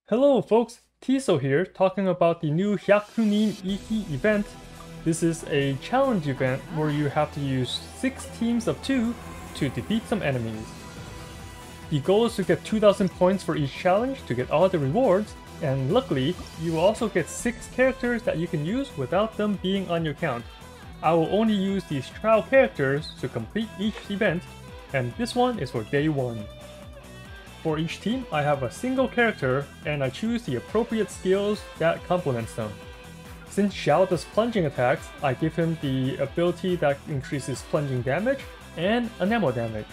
Hello folks, Tiso here talking about the new Hyakunin Iki event. This is a challenge event where you have to use 6 teams of 2 to defeat some enemies. The goal is to get 2000 points for each challenge to get all the rewards, and luckily, you will also get 6 characters that you can use without them being on your account. I will only use these trial characters to complete each event, and this one is for day 1. For each team, I have a single character, and I choose the appropriate skills that complements them. Since Xiao does plunging attacks, I give him the ability that increases plunging damage and enamel damage.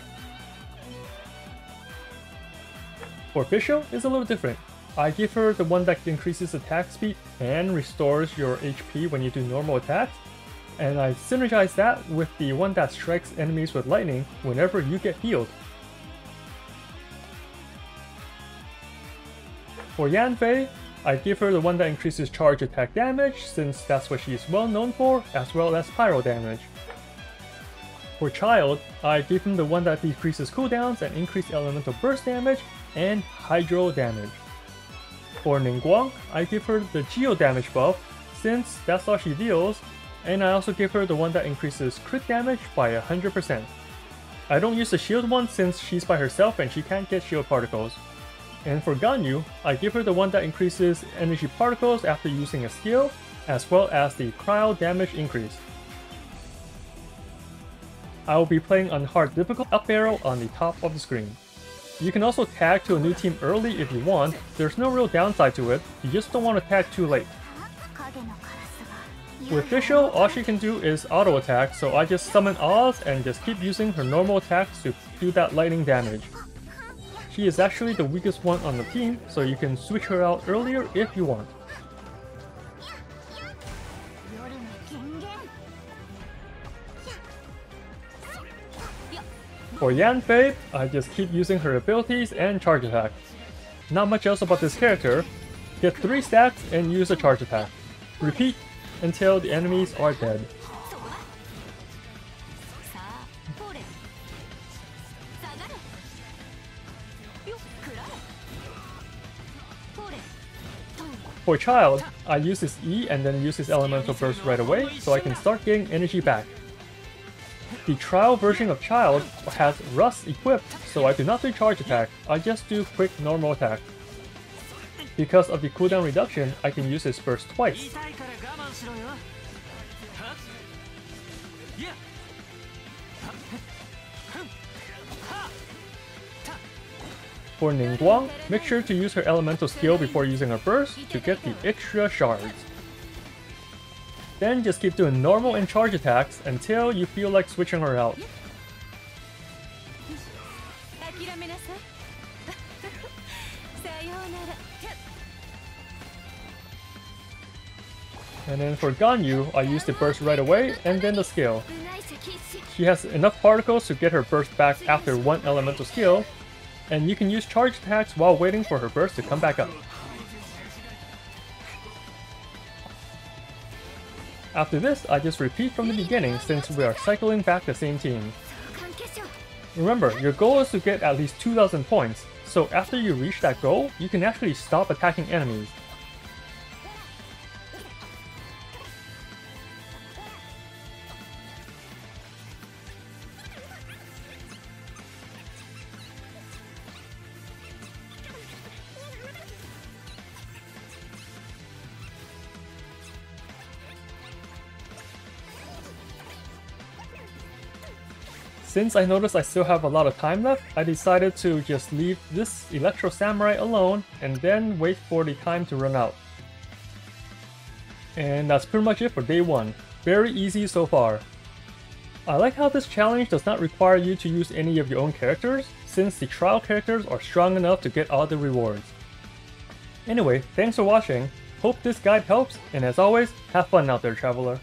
For Fischl, it's a little different. I give her the one that increases attack speed and restores your HP when you do normal attacks, and I synergize that with the one that strikes enemies with lightning whenever you get healed. For Yanfei, I give her the one that increases charge attack damage, since that's what she is well known for, as well as pyro damage. For Childe, I give him the one that decreases cooldowns and increased elemental burst damage and hydro damage. For Ningguang, I give her the geo damage buff, since that's all she deals, and I also give her the one that increases crit damage by 100%. I don't use the shield one since she's by herself and she can't get shield particles. And for Ganyu, I give her the one that increases energy particles after using a skill, as well as the cryo damage increase. I will be playing on hard difficult, up arrow on the top of the screen. You can also tag to a new team early if you want. There's no real downside to it, you just don't want to tag too late. With Fischl, all she can do is auto attack, so I just summon Oz and just keep using her normal attacks to do that lightning damage. She is actually the weakest one on the team, so you can switch her out earlier if you want. For Yanfei, I just keep using her abilities and charge attack. Not much else about this character. Get 3 stacks and use a charge attack. Repeat until the enemies are dead. For Childe, I use his E and then use his elemental burst right away, so I can start getting energy back. The trial version of Childe has Rust equipped, so I do not do charge attack, I just do quick normal attack. Because of the cooldown reduction, I can use his burst twice. For Ningguang, make sure to use her elemental skill before using her burst to get the extra shards. Then just keep doing normal and charge attacks until you feel like switching her out. And then for Ganyu, I use the burst right away and then the skill. She has enough particles to get her burst back after one elemental skill, and you can use charge attacks while waiting for her burst to come back up. After this, I just repeat from the beginning since we are cycling back the same team. Remember, your goal is to get at least 2000 points, so after you reach that goal, you can actually stop attacking enemies. Since I noticed I still have a lot of time left, I decided to just leave this Electro Samurai alone and then wait for the time to run out. And that's pretty much it for day 1. Very easy so far. I like how this challenge does not require you to use any of your own characters, since the trial characters are strong enough to get all the rewards. Anyway, thanks for watching, hope this guide helps, and as always, have fun out there, traveler.